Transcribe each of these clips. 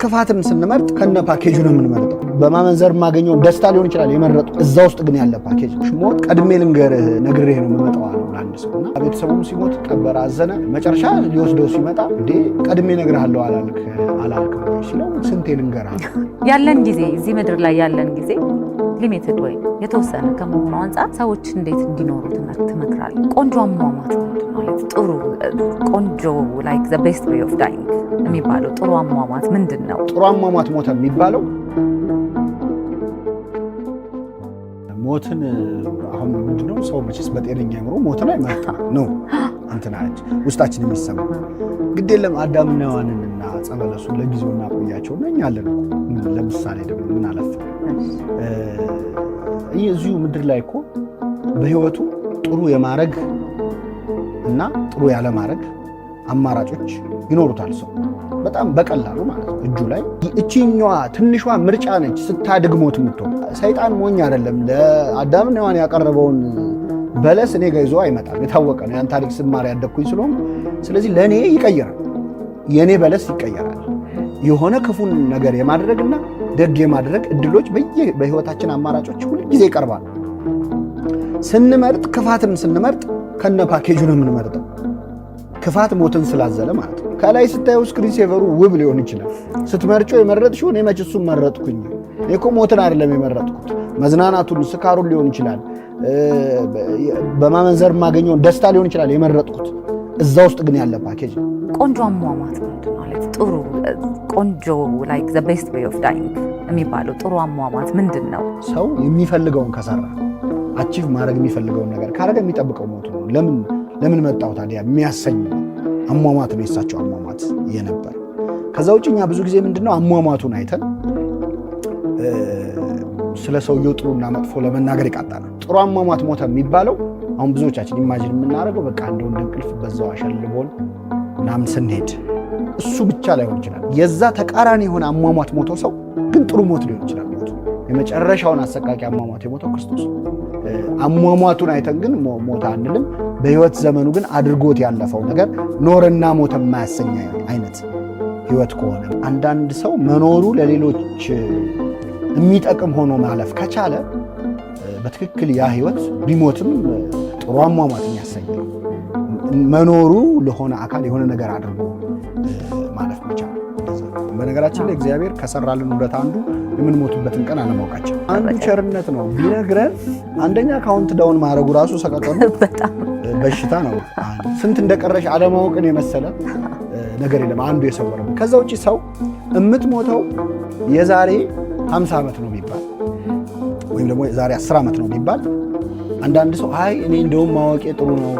ክፋትን ስንመርጥ ከነ ፓኬጁ ነው የምንመርጠው። በማመንዘር ማገኘው ደስታ ሊሆን ይችላል የመረጡ እዛ ውስጥ ግን ያለ ፓኬጅ ሞት ቀድሜ ልንገርህ ነግሬህ ነው የምመጣው አለው ለአንድ ሰውና ቤተሰቡም ሲሞት ቀበረ አዘነ። መጨረሻ ሊወስደው ሲመጣ እንዴ ቀድሜ እነግርሃለሁ አላልክም ሲለው ስንቴ ልንገርህ ያለን ጊዜ እዚህ ምድር ላይ ያለን ጊዜ ሊሚትድ ወይ የተወሰነ ከመሆኑ አንፃር ሰዎች እንዴት እንዲኖሩ ትመክራለህ? ቆንጆ አሟሟት ማለት ጥሩ ቆንጆ ላይክ ዘ ቤስት ዌይ ኦፍ ዳይንግ የሚባለው ጥሩ አሟሟት ምንድን ነው? ጥሩ አሟሟት ሞተ የሚባለው ሞትን አሁን ምንድነው ሰው መቼስ በጤነኛ አእምሮ ሞትን አይመርጥም ነው እንትናች ውስጣችን የሚሰማ ግድ የለም። አዳምና ሔዋንንና ዕፀ በለሱን ለጊዜው እናቆያቸው ነው እኛ አለን። ለምሳሌ ደግሞ ምን አለፈ እዚሁ ምድር ላይ እኮ በህይወቱ ጥሩ የማረግ እና ጥሩ ያለ ማረግ አማራጮች ይኖሩታል። ሰው በጣም በቀላሉ ማለት ነው እጁ ላይ እቺኛዋ ትንሿ ምርጫ ነች ስታድግ ሞት የምትሆን። ሰይጣን ሞኝ አይደለም። ለአዳምና ሔዋን ያቀረበውን በለስ እኔ ጋር ይዞ አይመጣም። የታወቀ ነው። ያን ታሪክ ስማር ያደግኩኝ ስለሆነ ስለዚህ ለእኔ ይቀይራል። የእኔ በለስ ይቀየራል። የሆነ ክፉን ነገር የማድረግና ደግ የማድረግ እድሎች በህይወታችን አማራጮች ሁሉ ጊዜ ይቀርባሉ። ስንመርጥ ክፋትን ስንመርጥ ከነ ፓኬጁ ነው የምንመርጠው። ክፋት ሞትን ስላዘለ ማለት ነው። ከላይ ስታየው ስክሪን ሴቨሩ ውብ ሊሆን ይችላል። ስትመርጮ የመረጥሽው እኔ መች እሱን መረጥኩኝ። እኔ እኮ ሞትን አይደለም የመረጥኩት መዝናናቱን ስካሩን ሊሆን ይችላል። በማመንዘር ማገኘውን ደስታ ሊሆን ይችላል የመረጥኩት። እዛ ውስጥ ግን ያለ ፓኬጅ ቆንጆ አሟሟት ማለት ጥሩ ቆንጆ ላይክ ዘ ቤስት ዌይ ኦፍ ዳይንግ የሚባለው ጥሩ አሟሟት ምንድን ነው? ሰው የሚፈልገውን ከሰራ አቺቭ ማድረግ የሚፈልገውን ነገር ካረገ የሚጠብቀው ሞት ነው። ለምን መጣው ታዲያ የሚያሰኝ አሟሟት ነው የሳቸው አሟሟት የነበር። ከዛ ውጭ እኛ ብዙ ጊዜ ምንድነው አሟሟቱን አይተን ስለ ሰውየው ጥሩና መጥፎ ለመናገር ይቃጣናል። ጥሩ አሟሟት ሞተ የሚባለው አሁን ብዙዎቻችን ኢማጂን የምናደርገው በቃ እንደው እንቅልፍ በዛው አሸልቦን ምናምን ስንሄድ እሱ ብቻ ላይሆን ይችላል። የዛ ተቃራኒ የሆነ አሟሟት ሞተው ሰው ግን ጥሩ ሞት ሊሆን ይችላል። ሞቱ የመጨረሻውን አሰቃቂ አሟሟት የሞተው ክርስቶስ። አሟሟቱን አይተን ግን ሞተ አንልም። በህይወት ዘመኑ ግን አድርጎት ያለፈው ነገር ኖርና ሞተ የማያሰኝ አይነት ህይወት ከሆነ አንዳንድ ሰው መኖሩ ለሌሎች የሚጠቅም ሆኖ ማለፍ ከቻለ በትክክል ያ ህይወት ቢሞትም ጥሩ አሟሟት የሚያሰኝ መኖሩ ለሆነ አካል የሆነ ነገር አድርጎ ማለፍ መቻል። በነገራችን ላይ እግዚአብሔር ከሰራልን ውለታ አንዱ የምንሞቱበትን ቀን አለማወቃችን አንዱ ቸርነት ነው። ቢነግረን አንደኛ ካውንት ዳውን ማድረጉ ራሱ ሰቀቀኑ በሽታ ነው። ስንት እንደቀረሽ አለማወቅን የመሰለ ነገር የለም አንዱ የሰወረ። ከዛ ውጪ ሰው የምትሞተው የዛሬ 50 ዓመት ነው ቢባል ወይም ደግሞ የዛሬ 10 ዓመት ነው ቢባል አንዳንድ ሰው አይ እኔ እንደውም ማወቄ ጥሩ ነው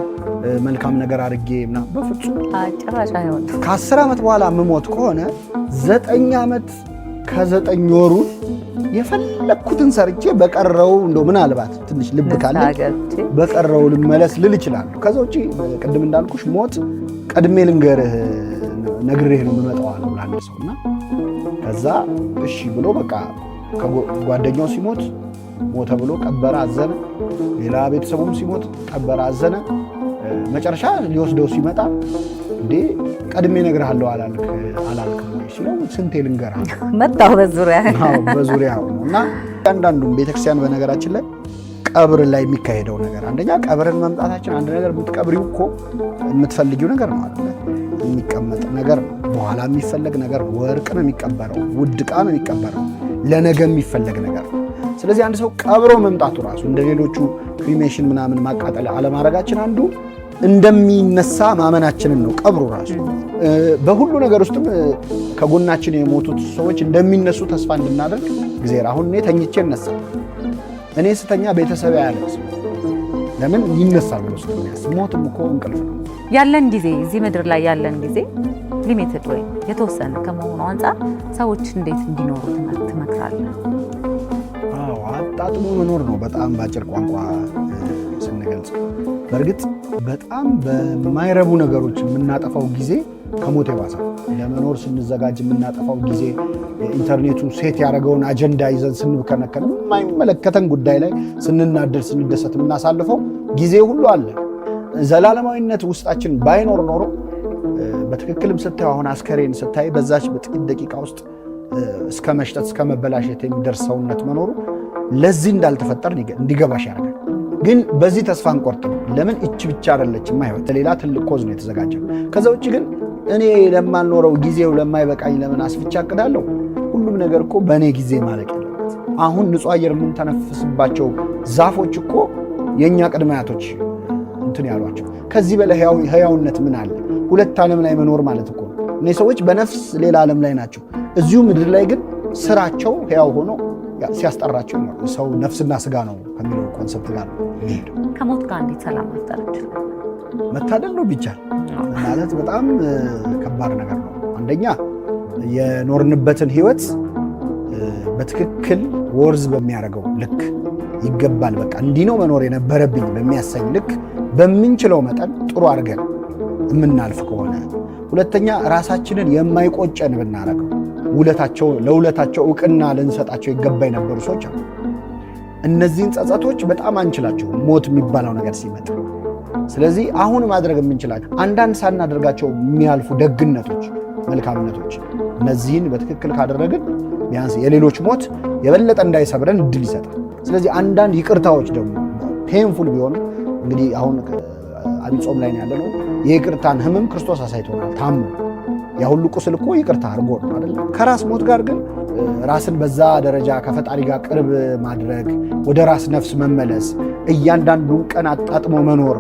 መልካም ነገር አድርጌ ምናምን በፍጹም ጭራሽ አይሆን። ከ10 ዓመት በኋላ የምሞት ከሆነ 9 ዓመት ከ9 ወሩ የፈለኩትን ሰርቼ በቀረው እንደው ምናልባት ትንሽ ልብ ካለ በቀረው ልመለስ ልል ይችላል። ከዛ ውጪ ቅድም እንዳልኩሽ ሞት ቀድሜ ልንገርህ ነግሬህ ነው የምመጣው አለው ለአንድ ሰውና ከዛ እሺ ብሎ በቃ ጓደኛው ሲሞት ሞተ ብሎ ቀበረ አዘነ። ሌላ ቤተሰቡም ሲሞት ቀበረ አዘነ። መጨረሻ ሊወስደው ሲመጣ እንዴ ቀድሜ እነግርሃለሁ አላልክም ሲለው ስንቴ ልንገርህ መጣው በዙሪያው ነውና አንዳንዱም ቤተክርስቲያን በነገራችን ላይ ቀብር ላይ የሚካሄደው ነገር አንደኛ ቀብርን መምጣታችን አንድ ነገር የምትቀብሪው እኮ የምትፈልጊው ነገር ነው አይደል? የሚቀመጥ ነገር ነው። በኋላ የሚፈለግ ነገር ነው። ወርቅ ነው የሚቀበረው፣ ውድ ዕቃ ነው የሚቀበረው፣ ለነገ የሚፈለግ ነገር ነው። ስለዚህ አንድ ሰው ቀብሮ መምጣቱ ራሱ እንደ ሌሎቹ ክሪሜሽን ምናምን ማቃጠል አለማድረጋችን አንዱ እንደሚነሳ ማመናችንን ነው። ቀብሩ ራሱ በሁሉ ነገር ውስጥም ከጎናችን የሞቱት ሰዎች እንደሚነሱ ተስፋ እንድናደርግ እግዚአብሔር አሁን እኔ ተኝቼ እነሳለሁ። እኔ ስተኛ ቤተሰብ ያለቅስ ለምን ይነሳል ብሎ ስለሚያስብ። ሞትም እኮ እንቅልፍ ነው። ያለን ጊዜ እዚህ ምድር ላይ ያለን ጊዜ ሊሚትድ ወይ የተወሰነ ከመሆኑ አንፃር ሰዎች እንዴት እንዲኖሩ ትመክራለህ? አጣጥሞ መኖር ነው በጣም ባጭር ቋንቋ ስንገልጽ። በእርግጥ በጣም በማይረቡ ነገሮች የምናጠፋው ጊዜ ከሞት ይባሳል። ለመኖር ስንዘጋጅ የምናጠፋው ጊዜ ኢንተርኔቱ ሴት ያደረገውን አጀንዳ ይዘን ስንከነከን የማይመለከተን ጉዳይ ላይ ስንናደድ ስንደሰት የምናሳልፈው ጊዜ ሁሉ አለ። ዘላለማዊነት ውስጣችን ባይኖር ኖሮ በትክክልም ስታይ አሁን አስከሬን ስታይ በዛች በጥቂት ደቂቃ ውስጥ እስከ መሽጠት እስከ መበላሸት የሚደርስ ሰውነት መኖሩ ለዚህ እንዳልተፈጠር እንዲገባሽ ያደርጋል። ግን በዚህ ተስፋ አንቆርጥም። ለምን እች ብቻ አይደለችም ህይወት፣ ሌላ ትልቅ ኮዝ ነው የተዘጋጀው። ከዛ ውጭ ግን እኔ ለማልኖረው ጊዜው ለማይበቃኝ ለምን አስፍቻ አቅዳለሁ? ሁሉም ነገር እኮ በእኔ ጊዜ ማለቅ የለበት። አሁን ንጹህ አየር የምንተነፍስባቸው ዛፎች እኮ የእኛ ቅድመ አያቶች እንትን ያሏቸው። ከዚህ በላይ ህያውነት ምን አለ? ሁለት ዓለም ላይ መኖር ማለት እኮ ነው። እነዚህ ሰዎች በነፍስ ሌላ ዓለም ላይ ናቸው። እዚሁ ምድር ላይ ግን ስራቸው ህያው ሆኖ ሲያስጠራቸው ነው። ሰው ነፍስና ስጋ ነው ከሚለው ኮንሰፕት ጋር የሚሄደው። ከሞት ጋር እንዴት ሰላም መፍጠር ይችላል? መታደል ነው ቢቻል። ማለት በጣም ከባድ ነገር ነው። አንደኛ የኖርንበትን ህይወት በትክክል ወርዝ በሚያደርገው ልክ ይገባል፣ በቃ እንዲህ ነው መኖር የነበረብኝ በሚያሰኝ ልክ በምንችለው መጠን ጥሩ አድርገን የምናልፍ ከሆነ፣ ሁለተኛ ራሳችንን የማይቆጨን ብናረገው፣ ለውለታቸው እውቅና ልንሰጣቸው ይገባ የነበሩ ሰዎች አሉ። እነዚህን ጸጸቶች በጣም አንችላቸውም ሞት የሚባለው ነገር ሲመጣ። ስለዚህ አሁን ማድረግ የምንችላቸው አንዳንድ ሳናደርጋቸው የሚያልፉ ደግነቶች፣ መልካምነቶች፣ እነዚህን በትክክል ካደረግን ቢያንስ የሌሎች ሞት የበለጠ እንዳይሰብረን እድል ይሰጣል። ስለዚህ አንዳንድ ይቅርታዎች ደግሞ ፔንፉል ቢሆኑ እንግዲህ አሁን አብይ ጾም ላይ ነው ያለነው። የይቅርታን ህመም ክርስቶስ አሳይቶናል። ታሞ ያ ሁሉ ቁስል እኮ ይቅርታ አድርጎ ነው አይደል? ከራስ ሞት ጋር ግን ራስን በዛ ደረጃ ከፈጣሪ ጋር ቅርብ ማድረግ፣ ወደ ራስ ነፍስ መመለስ፣ እያንዳንዱን ቀን አጣጥሞ መኖር